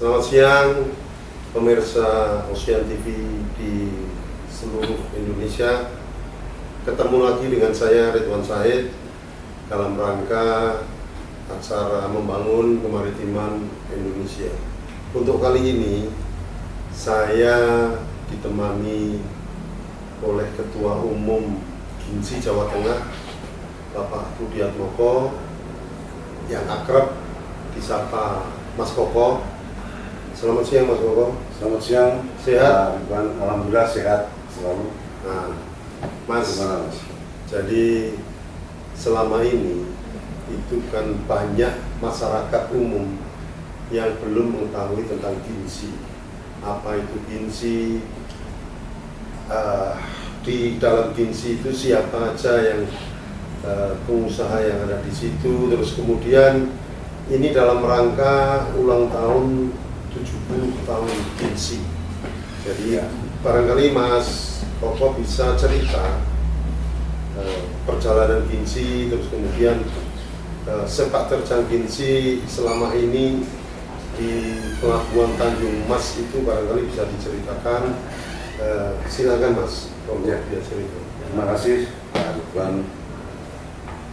Selamat siang pemirsa Ocean TV di seluruh Indonesia. Ketemu lagi dengan saya Ridwan Said dalam rangka acara membangun kemaritiman Indonesia. Untuk kali ini saya ditemani oleh Ketua Umum Ginsi Jawa Tengah, Bapak Budiatmoko, yang akrab disapa Mas Koko. Selamat siang Mas Koko. Selamat siang. Sehat? Alhamdulillah sehat selalu. Nah, Mas, gimana, Mas? Jadi selama ini itu kan banyak masyarakat umum yang belum mengetahui tentang Ginsi. Apa itu Ginsi? Di dalam Ginsi itu siapa aja yang pengusaha yang ada di situ. Terus kemudian ini dalam rangka ulang tahun 70 tahun Ginsi. Jadi barangkali Mas Koko bisa cerita perjalanan Ginsi, terus kemudian sepak terjang Ginsi selama ini di Pelabuhan Tanjung Mas itu barangkali bisa diceritakan. Silakan Mas Koko, dia cerita. Terima kasih Pak Ridwan.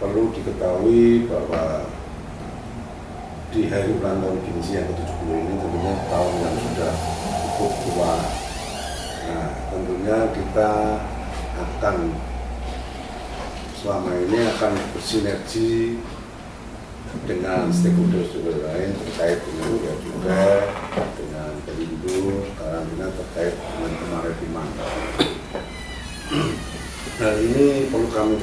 Perlu diketahui bahwa di hari ulang tahun Ginsi yang ke-70 ini tentunya tahun yang sudah cukup tua. Nah, tentunya kita akan selama ini akan bersinergi dengan stakeholder lain terkait dengan bea cukai, dengan pelindung, karantina terkait dengan kemaritiman. Nah, ini perlu kami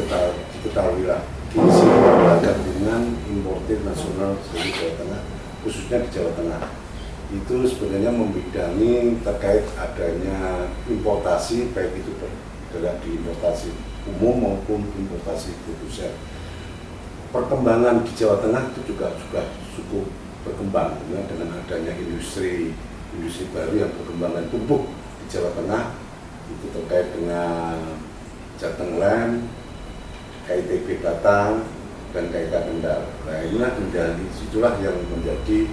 ketahui lah. Ginsi adalah gabungan importir nasional seluruh Jawa Tengah, khususnya di Jawa Tengah. Itu sebenarnya membidangi terkait adanya importasi, baik itu bergerak di importasi umum maupun importasi produsen. Perkembangan di Jawa Tengah itu juga cukup berkembang ya, dengan adanya industri baru yang berkembang dan tumbuh di Jawa Tengah. Itu terkait dengan Jateng Land, KITB Batang, dan KIK Kendal. Nah, itulah yang menjadi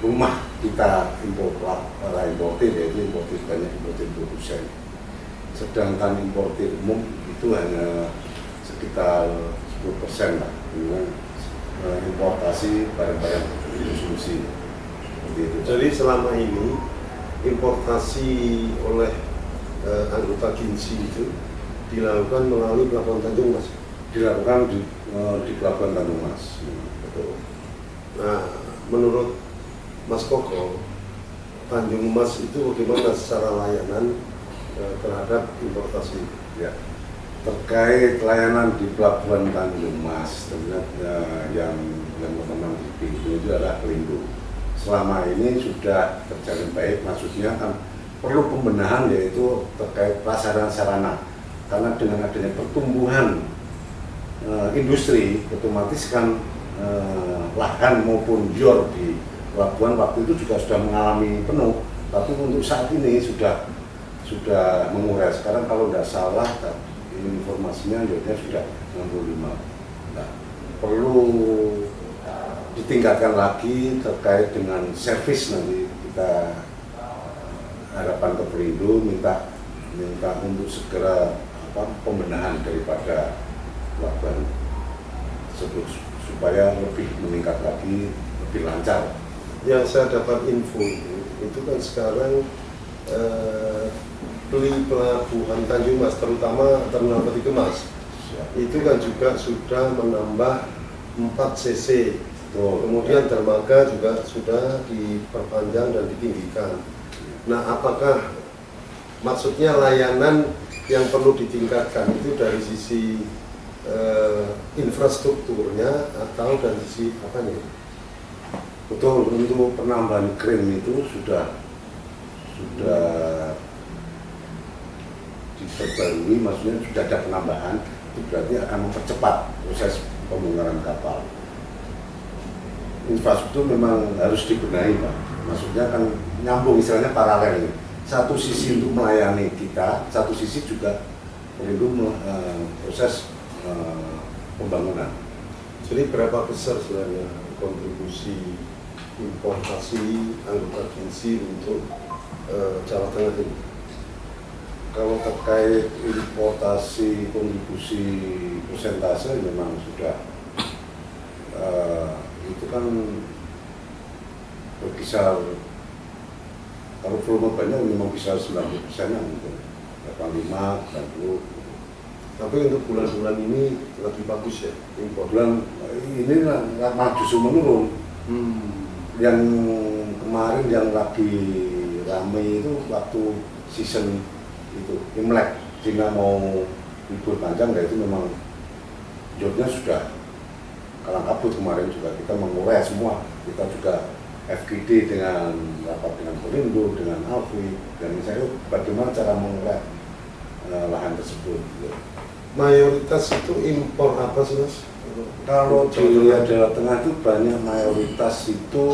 rumah kita para importir, yaitu importir banyak, importir produsen. Sedangkan importir umum itu hanya sekitar 10% lah, dengan importasi barang-barang konsumsi. Jadi selama ini importasi oleh anggota Ginsi itu dilakukan melalui Pelabuhan Tanjung Mas. Dilakukan di Pelabuhan Tanjung Mas. Betul. Nah, menurut Mas Koko, Tanjung Mas itu bagaimana secara layanan terhadap importasi? Ya. Terkait layanan di Pelabuhan Tanjung Mas, ternyata yang teman-teman itu adalah pelindung. Selama ini sudah terjalin baik, maksudnya kan perlu pembenahan, yaitu terkait prasarana sarana. Karena dengan adanya pertumbuhan industri, otomatis kan lahan maupun yor di pelabuhan waktu itu juga sudah mengalami penuh. Tapi untuk saat ini sudah mengurai. Sekarang kalau tidak salah, informasinya yornya sudah 65. Nah, perlu ditingkatkan lagi terkait dengan servis. Nanti kita harapan ke Perindo minta untuk segera pembenahan daripada pelabuhan tersebut supaya lebih meningkat lagi, lebih lancar. Yang saya dapat info itu kan sekarang Pelabuhan Tanjung Mas, terutama terminal peti kemas, itu kan juga sudah menambah 4 cc. Kemudian dermaga juga sudah diperpanjang dan ditinggikan. Nah, apakah maksudnya layanan yang perlu ditingkatkan itu dari sisi infrastrukturnya atau dari sisi apanya? Betul, untuk penambahan kren itu sudah diperbarui, maksudnya sudah ada penambahan, itu berarti akan mempercepat proses pembongkaran kapal. Infrastruktur memang harus dibenahi, Pak. Maksudnya kan nyambung, istilahnya paralel ini. Satu sisi untuk melayani kita, satu sisi juga perlu proses pembangunan. Jadi berapa besar sebenarnya kontribusi importasi anggota Ginsi untuk Jawa Tengah ini? Kalau terkait importasi kontribusi persentase memang sudah itu kan berkisar, kalau volume banyak memang bisa 90%-nya mungkin 85, 90. Tapi untuk bulan-bulan ini lagi bagus ya impor. Bulan ini justru menurun. Yang kemarin yang lagi ramai itu waktu season itu Imlek, Cina mau libur panjang, itu memang jobnya sudah kalang kabut. Kemarin juga kita mengurai semua, kita juga FGD dengan rapat dengan Pelindo, dengan Alfi, dan misalnya bagaimana cara mengurai lahan tersebut. Mayoritas itu impor apa sih Mas? Kalau di wilayah Jawa Tengah itu banyak mayoritas itu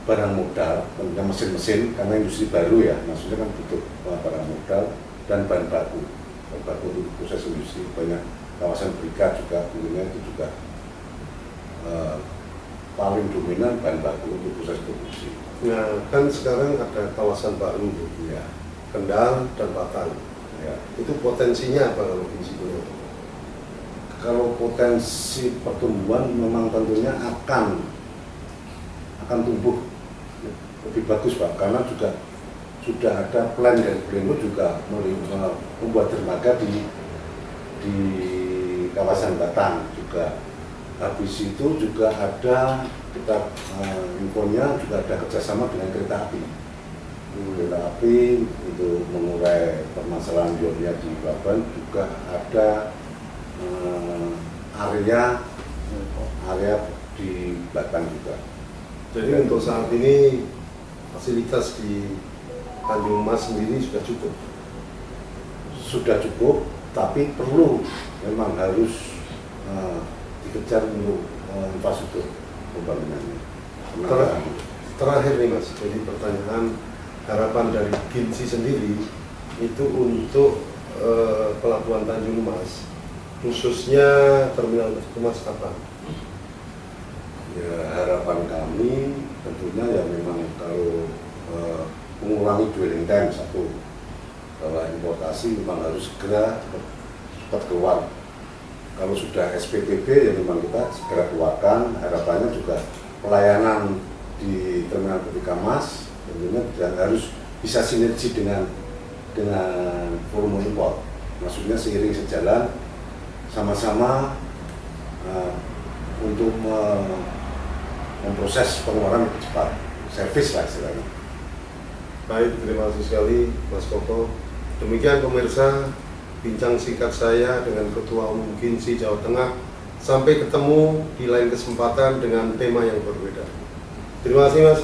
barang modal, tentunya mesin-mesin, karena industri baru ya, maksudnya kan butuh barang modal dan bahan baku. Bahan baku untuk proses industri, banyak kawasan berikat juga, tentunya itu juga paling dominan bahan baku untuk proses produksi. Nah, kan sekarang ada kawasan baru ya, Kendal dan Batang. Ya, itu potensinya apa kalau Ginsi punya? Kalau potensi pertumbuhan memang tentunya akan tumbuh lebih bagus Pak, karena juga sudah ada plan dari Pelindo juga membuat dermaga di kawasan Batang juga. Habis itu juga ada kita infonya juga ada kerjasama dengan kereta api. Kereta api itu mengurai permasalahan jobnya di Baban, juga ada area di Batang juga. Jadi untuk saat ini fasilitas di Tanjung Mas sendiri sudah cukup? Sudah cukup, tapi perlu memang harus dikejar untuk infrastruktur pembangunannya. Terakhir nih Mas, jadi pertanyaan, harapan dari Ginsi sendiri itu untuk Pelabuhan Tanjung Mas, khususnya Terminal Kemas apa? Ya, harapan kami tentunya ya memang kalau mengurangi dwelling time satu, bahwa importasi memang harus segera cepat keluar. Kalau sudah SPPB ya memang kita segera keluarkan. Harapannya juga pelayanan di Terminal Kemas tentunya harus bisa sinergi dengan volume impor. Maksudnya seiring sejalan sama-sama untuk memproses pengeluaran lebih cepat, servis lah istilahnya. Baik, terima kasih sekali Mas Koko. Demikian pemirsa, bincang singkat saya dengan Ketua Umum Ginsi Jawa Tengah. Sampai ketemu di lain kesempatan dengan tema yang berbeda. Terima kasih Mas.